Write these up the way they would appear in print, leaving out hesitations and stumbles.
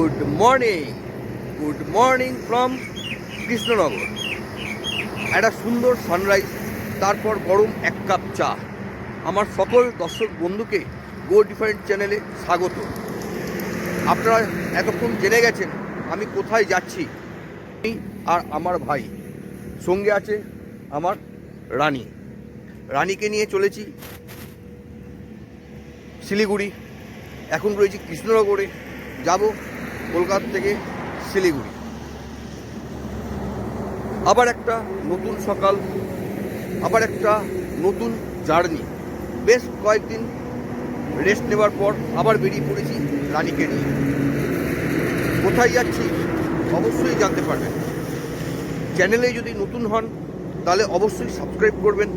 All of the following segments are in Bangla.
Good morning from Krishnanagar. একটা সুন্দর সানরাইজ, তারপর গরম এক কাপ চা। আমার সকল দর্শক বন্ধুকে গো ডিফারেন্ট চ্যানেলে স্বাগত। আপনারা এতক্ষণ জেনে গেছেন আমি কোথায় যাচ্ছি। আর আমার ভাই সঙ্গে আছে আমার রানীকে নিয়ে চলেছি শিলিগুড়ি। এখন রয়েছি কৃষ্ণনগরে, যাব কলকাতা থেকে শিলিগুড়ি। আবার একটা নতুন সকাল, আবার একটা নতুন জার্নি। বেশ কয়েকদিন রেস্ট নেওয়ার পর আবার বেরিয়ে পড়েছি রানীকে নিয়ে। কোথায় যাচ্ছি অবশ্যই জানতে পারবেন। চ্যানেলে যদি নতুন হন তাহলে অবশ্যই সাবস্ক্রাইব করবেন,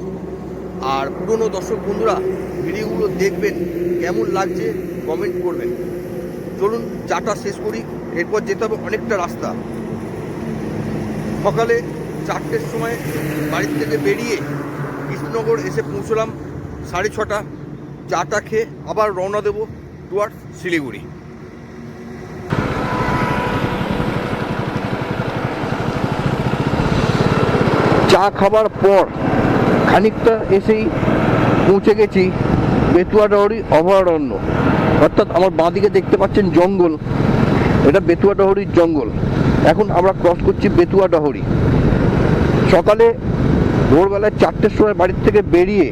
আর পুরনো দর্শক বন্ধুরা ভিডিওগুলো দেখবেন, কেমন লাগছে কমেন্ট করবেন। চলুন চাটা শেষ করি, এরপর যেতে হবে অনেকটা রাস্তা। সকালে 4টের সময় বাড়ির থেকে বেরিয়ে কৃষ্ণনগর এসে পৌঁছলাম 6:30। চাটা খেয়ে আবার রওনা দেবো টুয়ার্ডস শিলিগুড়ি। চা খাবার পর খানিকটা এসেই পৌঁছে গেছি বেতুয়াডহরি অভয়ারণ্য। অর্থাৎ আমার বাঁদিকে দেখতে পাচ্ছেন জঙ্গল, এটা বেতুয়াডহরির জঙ্গল। এখন আমরা ক্রস করছি বেতুয়াডহরি। সকালে ভোরবেলায় 4টের সময় বাড়ির থেকে বেরিয়ে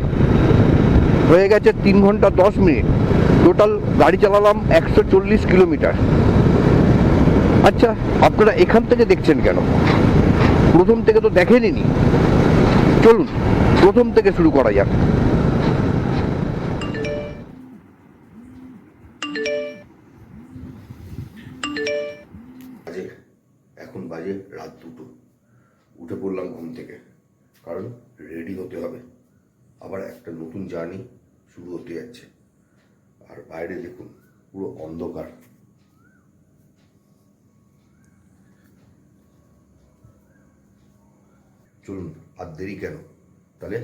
হয়ে গেছে 3 ঘন্টা 10 মিনিট। টোটাল গাড়ি চালালাম 140 কিলোমিটার। আচ্ছা, আপনারা এখান থেকে দেখছেন কেন? প্রথম থেকে তো দেখেননি। চলুন প্রথম থেকে শুরু করা যাক। এখন বাজে রাত 2টো। উঠে পড়লাম ঘুম থেকে, কারণ রেডি হতে হবে। আবার একটা নতুন জার্নি শুরু হতে যাচ্ছে। আর বাইরে দেখুন পুরো অন্ধকার। চলুন আর দেরি কেন, তাহলে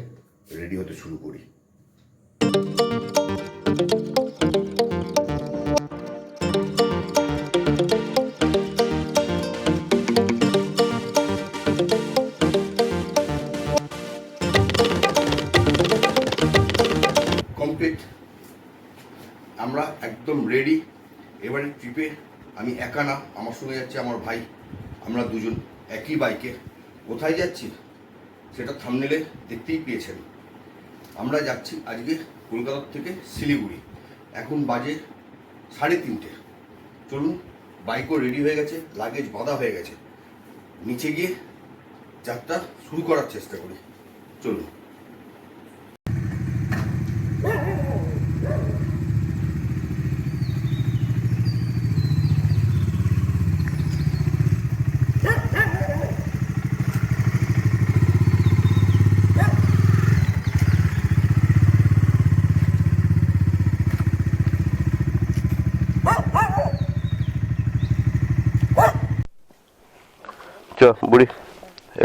রেডি হতে শুরু করি। কমপ্লিট, আমরা একদম রেডি। এবারে ট্রিপে আমি একা না, আমার সঙ্গে যাচ্ছে আমার ভাই। আমরা দুজন একই বাইকে। কোথায় যাচ্ছি সেটা থাম্বনেলে দেখতেই পেয়েছেন। আমরা যাচ্ছি আজকে কলকাতা থেকে শিলিগুড়ি। এখন বাজে 3:30। চলুন, বাইকও রেডি হয়ে গেছে, লাগেজ বাঁধা হয়ে গেছে। নিচে গিয়ে যাত্রা শুরু করার চেষ্টা করি। চলুন। বুড়ি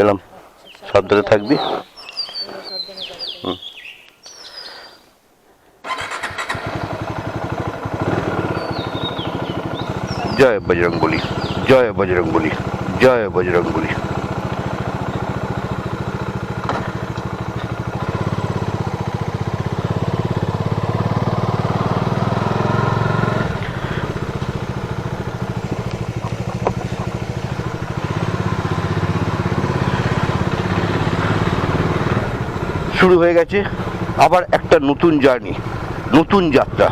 এলাম, সাবধানে থাকবি। জয় বজরংবলী, জয় বজরংবলী, জয় বজরংবলী। শুরু হয়ে গেছে আবার একটা নতুন জার্নি, নতুন যাত্রা।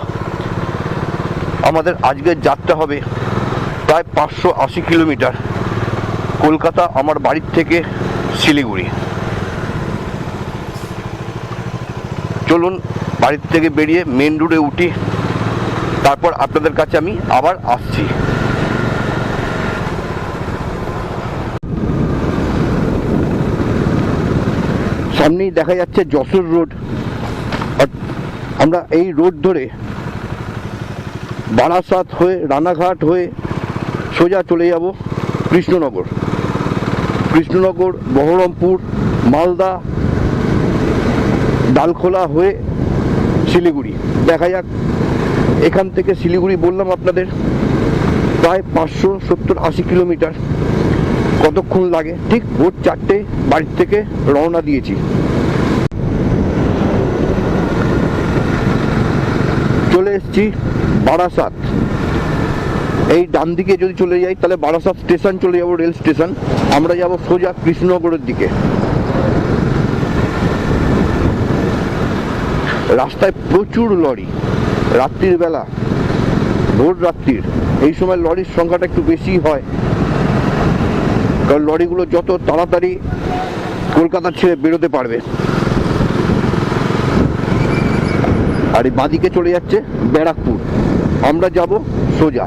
আমাদের আজকের যাত্রা হবে প্রায় 580 কিলোমিটার, কলকাতা আমার বাড়ির থেকে শিলিগুড়ি। চলুন বাড়ির থেকে বেরিয়ে মেন রোডে উঠি, তারপর আপনাদের কাছে আমি আবার আসছি। সামনেই দেখা যাচ্ছে যশোর রোড। আমরা এই রোড ধরে বারাসাত হয়ে, রানাঘাট হয়ে সোজা চলে যাব কৃষ্ণনগর। কৃষ্ণনগর, বহরমপুর, মালদা, ডালখোলা হয়ে শিলিগুড়ি। দেখা যাক, এখান থেকে শিলিগুড়ি বললাম আপনাদের প্রায় 570-80 কিলোমিটার। কতক্ষণ লাগে? ঠিক ভোর 4টে বাড়ির থেকে রওনা দিয়েছি। চলে এসেছি বারাসাত। এই ডান দিকে যদি চলে যাই তাহলে বারাসাত স্টেশন চলে যাব, রেল স্টেশন। আমরা যাব সোজা কৃষ্ণনগরের দিকে। রাস্তায় প্রচুর লরি, রাত্রির বেলা, ভোর রাত্রির এই সময় লরির সংখ্যাটা একটু বেশি হয়, কারণ লরিগুলো যত তাড়াতাড়ি কলকাতা ছেড়ে বেরোতে পারবে। আর এই বাঁদিকে চলে যাচ্ছে ব্যারাকপুর, আমরা যাব সোজা।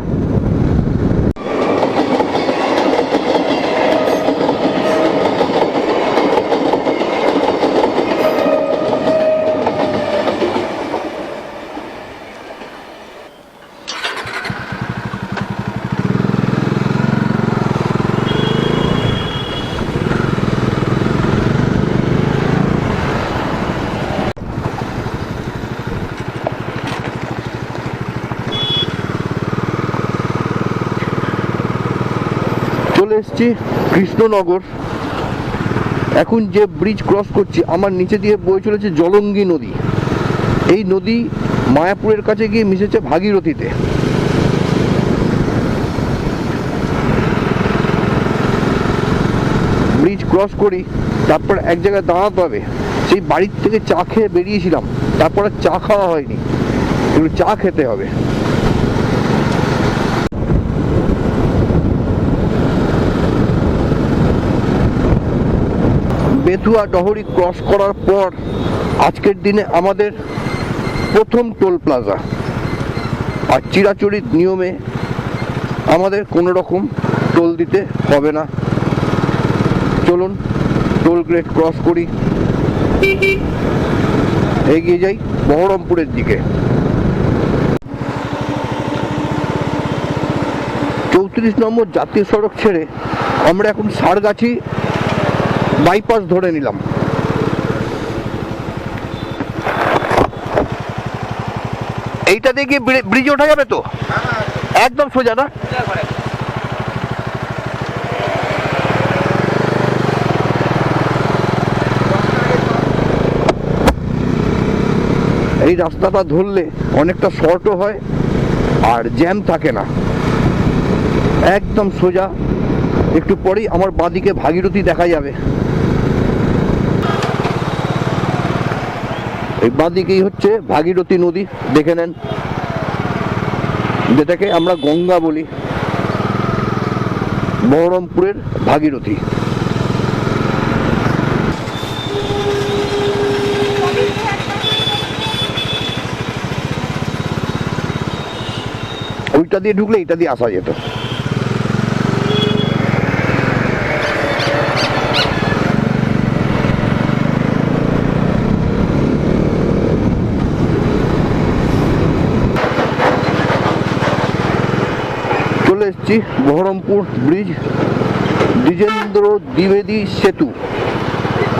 চলে এসেছি কৃষ্ণনগর। এখন যে ব্রিজ ক্রস করছি, আমার নিচে দিয়ে বয়ে চলেছে জলঙ্গি নদী। এই নদী মায়াপুরের কাছে গিয়ে মিশেছে ভাগীরথীতে। ব্রিজ ক্রস করি, তারপর এক জায়গায় দাঁড়াতে হবে। সেই বাড়ির থেকে চা খেয়ে বেরিয়েছিলাম, তারপর আর চা খাওয়া হয়নি, একটু চা খেতে হবে। বেতুয়া ডহরি ক্রস করার পর আজকের দিনে আমাদের প্রথম টোল প্লাজা। আর চিরাচরিত নিয়মে আমাদের কোনো রকম টোল দিতে হবে না। চলুন টোল গেট ক্রস করি, এগিয়ে যাই বহরমপুরের দিকে। 34 নম্বর জাতীয় সড়ক ছেড়ে আমরা এখন সারগাছি বাইপাস ধরে নিলাম। এইটা দিয়ে কি ব্রিজে ওঠা যাবে তো? একদম সোজা না? এই রাস্তাটা ধরলে অনেকটা শর্টও হয় আর জ্যাম থাকে না, একদম সোজা। একটু পরেই আমার বাঁদিকে ভাগীরথী দেখা যাবে। এই বাঁদিকেই হচ্ছে ভাগীরথী নদী, দেখে নেন, যেটাকে আমরা গঙ্গা বলি, বহরমপুরের ভাগীরথী। ওইটা দিয়ে ঢুকলে এটা দিয়ে আসা যেত। চলে এসেছি বহরমপুর ব্রিজ, দ্বিজেন্দ্র দ্বিবেদী সেতু,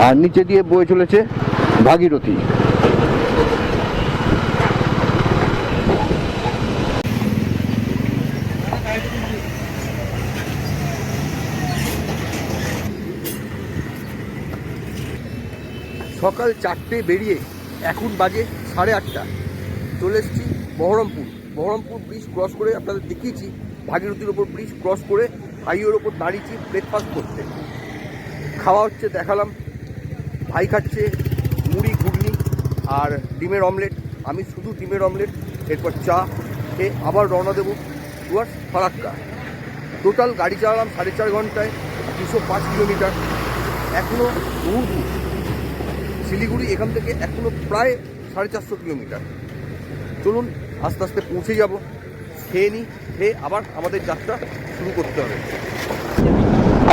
আর নিচে দিয়ে বয়ে চলেছে ভাগীরথী। সকাল 4টে বেরিয়ে এখন বাজে 8:30। চলে এসেছি বহরমপুর। বহরমপুর ব্রিজ ক্রস করে আপনাদের দেখিয়েছি, ভাগীরথীর ওপর ব্রিজ ক্রস করে হাইওয়ের ওপর দাঁড়িয়েছি ব্রেকফাস্ট করতে। খাওয়া হচ্ছে দেখালাম, ভাই খাচ্ছে মুড়ি ঘুগনি আর ডিমের অমলেট, আমি শুধু ডিমের অমলেট। এরপর চা খেয়ে আবার রওনা দেবো টুয়ার্ডস ফারাক্কা। টোটাল গাড়ি চালালাম 4.5 ঘন্টায়, 205 কিলোমিটার। এখনও বহু দূর, শিলিগুড়ি এখান থেকে এখনও প্রায় 450 কিলোমিটার। চলুন আস্তে আস্তে পৌঁছে যাব। খেয়ে নিই, খেয়ে আবার আমাদের যাত্রা শুরু করতে হবে।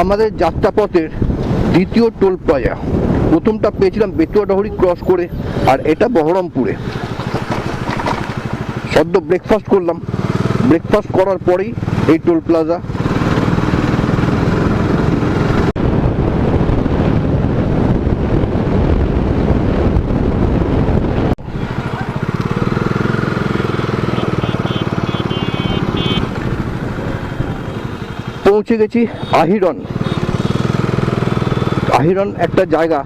আমাদের যাত্রাপথের দ্বিতীয় টোল প্লাজা, প্রথমটা পেয়েছিলাম বেতুয়া ডহরি ক্রস করে, আর এটা বহরমপুরে। সদ্য ব্রেকফাস্ট করলাম, ব্রেকফাস্ট করার পরেই এই টোল প্লাজা। পৌঁছে গেছি আহিরন। আহিরন একটা জায়গা,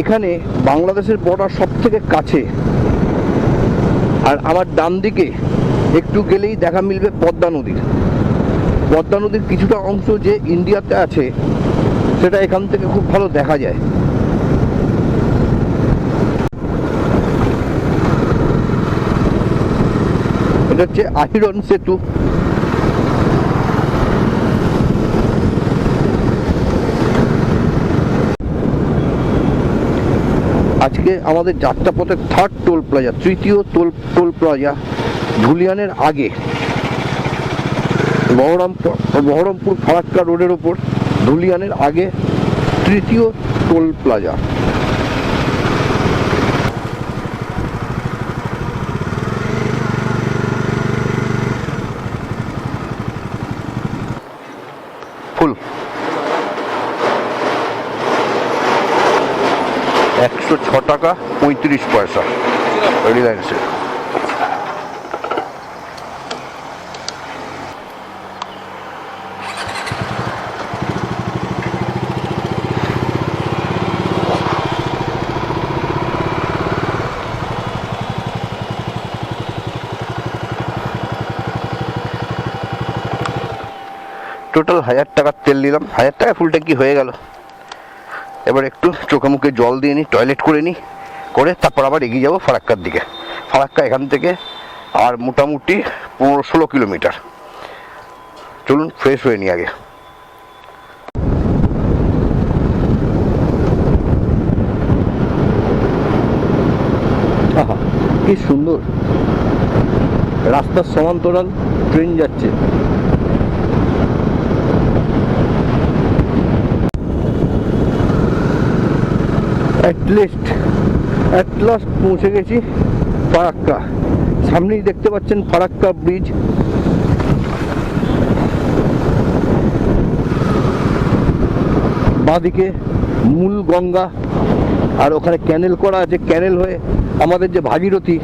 এখানে বাংলাদেশের বর্ডার সব থেকে কাছে। আর আমার ডান দিকে একটু গেলেই দেখা মিলবে পদ্মা নদীর। পদ্মা নদীর কিছুটা অংশ যে ইন্ডিয়াতে আছে সেটা এখান থেকে খুব ভালো দেখা যায়। এটা হচ্ছে আহিরন সেতু। আজকে আমাদের যাত্রাপথের থার্ড টোল প্লাজা, তৃতীয় টোল প্লাজা, ধুলিয়ানের আগে বহরমপুর ফারাক্কা রোডের ওপর ধুলিয়ানের আগে তৃতীয় টোল প্লাজা। ফুল 106 টাকা 35 পয়সা রিলায়েন্সে। টোটাল 1000 টাকার তেল নিলাম, 1000 টাকা ফুল ট্যাঙ্কি হয়ে গেল। এবার একটু চোখে মুখে জল দিয়ে নিই, টয়লেট করে নিই, করে তারপর আবার এগিয়ে যাবো ফারাক্কার দিকে। ফারাক্কা এখান থেকে আর মোটামুটি 15-16 কিলোমিটার। চলুন ফ্রেশ হয়ে নিই আগে। আহা কি সুন্দর, রাস্তার সমান্তরাল ট্রেন যাচ্ছে। অ্যাট লাস্ট পৌঁছে গেছি ফারাক্কা। সামনেই দেখতে পাচ্ছেন ফারাক্কা ব্রিজ। বাঁদিকে মূল গঙ্গা, আর ওখানে ক্যানেল করা আছে। ক্যানেল হয়ে আমাদের যে ভাগীরথী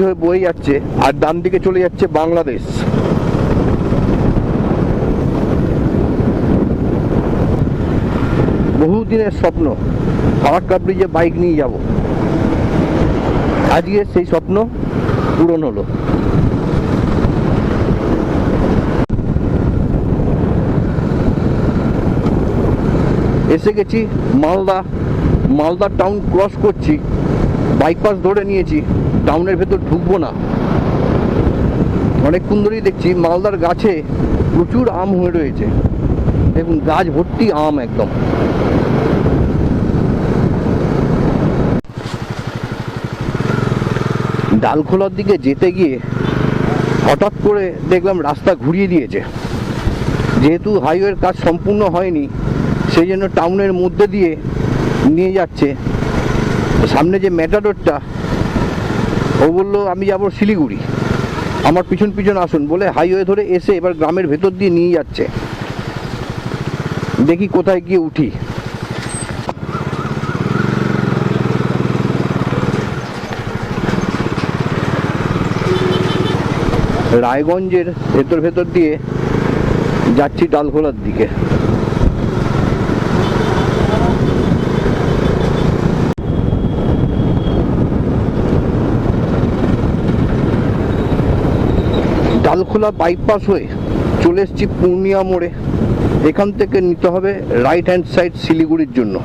হয়ে বয়ে যাচ্ছে, আর ডান দিকে চলে যাচ্ছে বাংলাদেশ। বহুদিনের স্বপ্ন ফারাক্কা ব্রিজে বাইক নিয়ে যাব, আজকে সেই স্বপ্ন পূরণ হলো। এসে গেছি মালদা টাউন ক্রস করছি, বাইপাস ধরে নিয়েছি। টাউনের ভেতর ঢুকবো না। অনেকক্ষণ ধরেই দেখছি মালদার গাছে প্রচুর আম হয়ে রয়েছে। দেখুন গাছ ভর্তি আম একদম। ডালখোলার দিকে যেতে গিয়ে হঠাৎ করে দেখলাম রাস্তা ঘুরিয়ে দিয়েছে। যেহেতু হাইওয়ের কাজ সম্পূর্ণ হয়নি, সেই জন্য টাউনের মধ্যে দিয়ে নিয়ে যাচ্ছে। সামনে যে ম্যাটাডোরটা, ও বললো আমি যাবো শিলিগুড়ি, আমার পিছন পিছন আসুন বলে হাইওয়ে ধরে এসে এবার গ্রামের ভেতর দিয়ে নিয়ে যাচ্ছে। দেখি কোথায় গিয়ে উঠি। রায়গঞ্জের ভেতর দিয়ে যাচ্ছি ডালখোলার দিকে। ডালখোলা বাইপাস হয়ে চলে এসেছি পূর্ণিয়া মোড়ে। এখান থেকে নিতে হবে রাইট হ্যান্ড সাইড শিলিগুড়ির জন্য।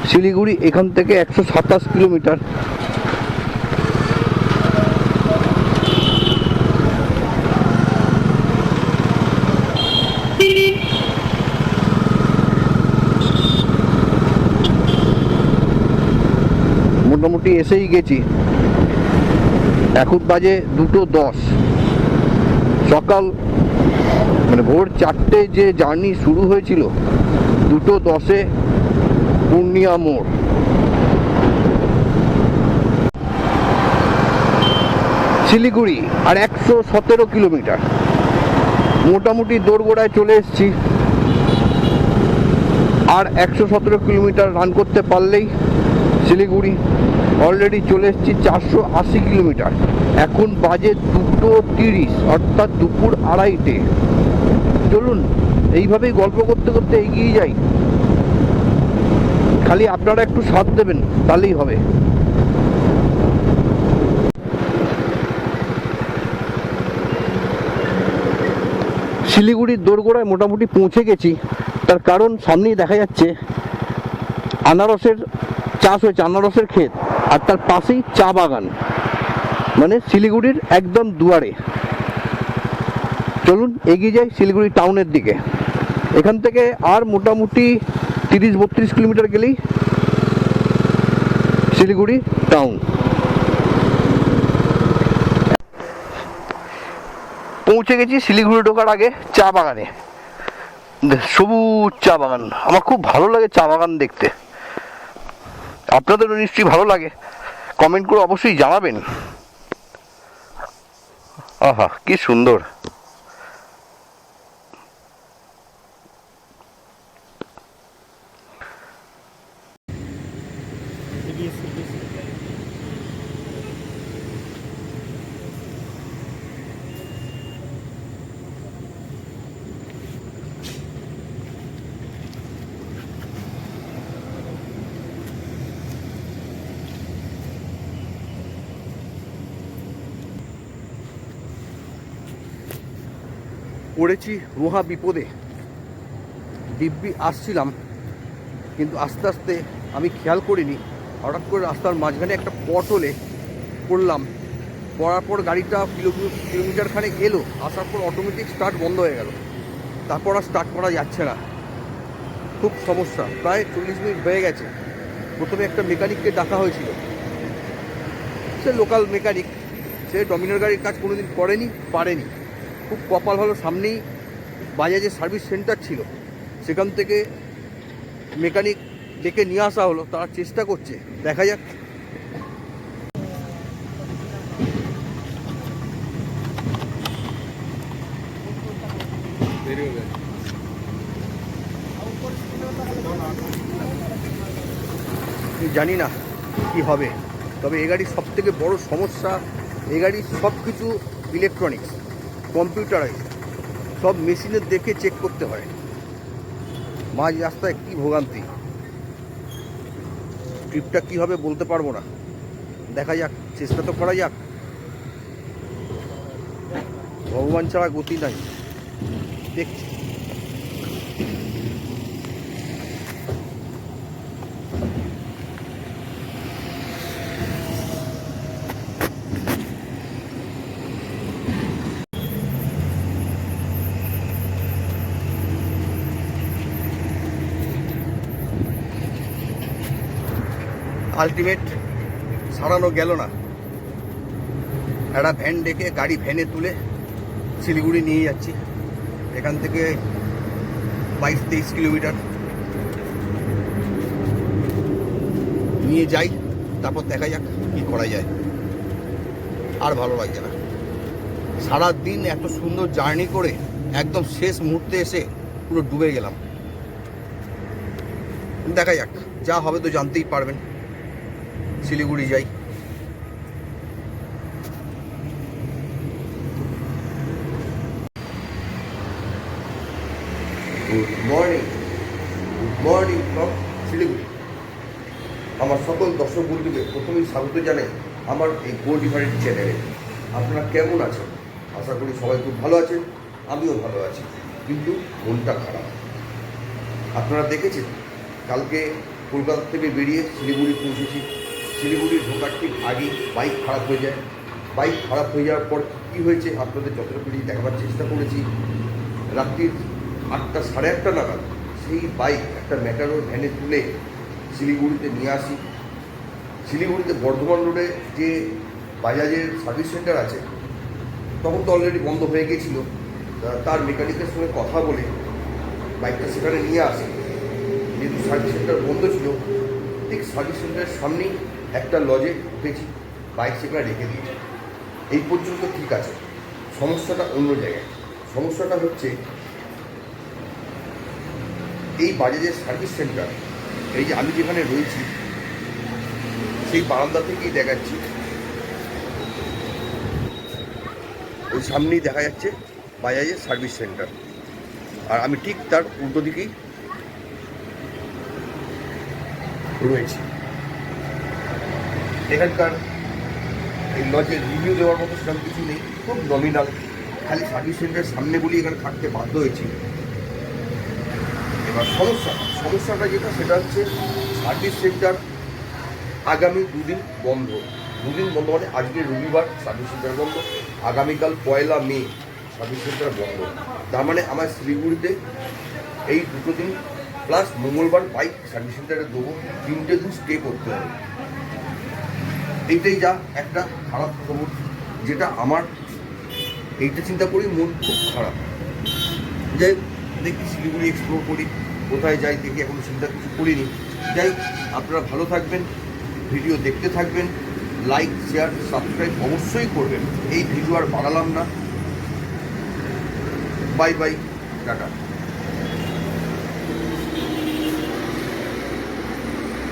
শিলিগুড়ি এখান থেকে 127 কিলোমিটার। মোটামুটি এসেই গেছি। এখন বাজে 2:10 সকাল, মানে ভোর 4টে যে জার্নি শুরু হয়েছিল, 2:10 পূর্ণিয়া মোড়। শিলিগুড়ি আর 117 কিলোমিটার। মোটামুটি দোরগোড়ায় চলে এসেছি। আর 117 কিলোমিটার রান করতে পারলেই শিলিগুড়ি। অলরেডি চলে এসেছি 480 কিলোমিটার। এখন বাজে 2:30, অর্থাৎ দুপুর 2:30। চলুন এইভাবেই গল্প করতে করতে এগিয়ে যাই। খালি আপনারা একটু সাথ দেবেন, তাহলেই হবে। শিলিগুড়ির দোরগোড়ায় মোটামুটি পৌঁছে গেছি। তার কারণ সামনেই দেখা যাচ্ছে আনারসের চাষ হয়েছে, আনারসের ক্ষেত, আর তার পাশেই চা বাগান, মানে শিলিগুড়ির একদম দুয়ারে। চলুন এগিয়ে যাই শিলিগুড়ি টাউনের দিকে। এখান থেকে আর মোটামুটি 30-32 কিলোমিটার গেলেই শিলিগুড়ি টাউন। পৌঁছে গেছি শিলিগুড়ি ঢোকার আগে চা বাগানে। সবুজ চা বাগান, আমার খুব ভালো লাগে চা বাগান দেখতে। আপনাদেরও নিশ্চয়ই ভালো লাগে, কমেন্ট করে অবশ্যই জানাবেন। আহা কি সুন্দর। পড়েছি মহা বিপদে। দিব্যি আসছিলাম, কিন্তু আস্তে আস্তে আমি খেয়াল করিনি, হঠাৎ করে রাস্তার মাঝখানে একটা পটলে পড়লাম। পড়ার পর গাড়িটা কিলোমিটার খানেক এলো, আসার পর অটোমেটিক স্টার্ট বন্ধ হয়ে গেল। তারপর আর স্টার্ট করা যাচ্ছে না, খুব সমস্যা। প্রায় 40 মিনিট হয়ে গেছে। প্রথমে একটা মেকানিককে ডাকা হয়েছিল, সে লোকাল মেকানিক, সে ডমিনার গাড়ির কাজ কোনোদিন করেনি, পারেনি। খুব কপাল ভালো, সামনেই বাজাজের সার্ভিস সেন্টার ছিল, সেখান থেকে মেকানিক ডেকে নিয়ে আসা হলো। তারা চেষ্টা করছে, দেখা যাক। জানি না কি হবে, তবে এ গাড়ির সব থেকে বড় সমস্যা, এ গাড়ির সব কিছু ইলেকট্রনিক্স, কম্পিউটারাইজ, সব মেশিনের দেখে চেক করতে হয়। মাঝ রাস্তায় কী ভোগান্তি, ট্রিপটা কী হবে বলতে পারবো না। দেখা যাক, চেষ্টা তো করা যাক। ভগবান ছাড়া গতি নাই, দেখছি। আলটিমেট সারানো গেল না। একটা ভ্যান ডেকে গাড়ি ভ্যানে তুলে শিলিগুড়ি নিয়ে যাচ্ছি। এখান থেকে 22-23 কিলোমিটার নিয়ে যাই, তারপর দেখা যাক কি করা যায়। আর ভালো লাগছে না, সারা দিন এত সুন্দর জার্নি করে একদম শেষ মুহূর্তে এসে পুরো ডুবে গেলাম। দেখা যাক, যা হবে তো জানতেই পারবেন। শিলিগুড়ি যাই। Good morning from Siliguri. আমার সকল দর্শক বন্ধুকে প্রথমেই স্বাগত জানাই আমার এই গো ডিফারেন্ট চ্যানেলে। আপনারা কেমন আছেন? আশা করি সবাই খুব ভালো আছেন, আমিও ভালো আছি, কিন্তু মনটা খারাপ। আপনারা দেখেছেন কালকে কলকাতা থেকে বেরিয়ে শিলিগুড়ি পৌঁছেছি। শিলিগুড়ি ঢোকার ঠিক আগেই বাইক খারাপ হয়ে যায়। বাইক খারাপ হয়ে যাওয়ার পর কী হয়েছে আপনাদের যতটুকু দেখাবার চেষ্টা করেছি। রাত্রির 8টা, সাড়ে 8টা নাগাদ সেই বাইক একটা ম্যাটারো ভ্যানে তুলে শিলিগুড়িতে নিয়ে আসি। শিলিগুড়িতে বর্ধমান রোডে যে বাজাজের সার্ভিস সেন্টার আছে, তখন তো অলরেডি বন্ধ হয়ে গিয়েছিল। তার মেকানিকের সঙ্গে কথা বলে বাইকটা সেখানে নিয়ে আসি। যেহেতু সার্ভিস সেন্টার বন্ধ ছিল, ঠিক সার্ভিস সেন্টারের সামনেই একটা লজে উঠেছি, বাইক সেখানে রেখে দিয়েছি। এই পর্যন্ত ঠিক আছে। সমস্যাটা অন্য জায়গায়। সমস্যাটা হচ্ছে এই বাজাজের সার্ভিস সেন্টার, এই যে আমি যেখানে রয়েছি সেই বারান্দা থেকেই দেখাচ্ছি, ওই সামনেই দেখা যাচ্ছে বাজাজের সার্ভিস সেন্টার, আর আমি ঠিক তার উল্টো দিকেই রয়েছি। এখানকার এই লজের রিভিউ দেওয়ার মতো সেরকম কিছু নেই, খুব নমিনাল। খালি সার্ভিস সেন্টারের সামনে বলেই এখানে থাকতে বাধ্য হয়েছি। এবার সমস্যাটা যেটা, সেটা হচ্ছে সার্ভিস সেন্টার আগামী দুদিন বন্ধ মানে আজকে রবিবার সার্ভিস সেন্টার বন্ধ, আগামীকাল 1 মে সার্ভিস সেন্টার বন্ধ। তার মানে আমার শিলিগুড়িতে এই দুটো দিন প্লাস মঙ্গলবার বাইক সার্ভিস সেন্টারে দেবো, 3টে দিন স্টে করতে হবে। এইটাই যা একটা খারাপ খবর, যেটা আমার এইটা চিন্তা করি মন খুব খারাপ। যাই দেখি শিলিগুড়ি এক্সপ্লোর করি, কোথায় যাই দেখি, এখন চিন্তা কিছু করিনি। যাই হোক, আপনারা ভালো থাকবেন, ভিডিও দেখতে থাকবেন, লাইক শেয়ার সাবস্ক্রাইব অবশ্যই করবেন। এই ভিডিও আর বাড়ালাম না, বাই বাই, টাটা।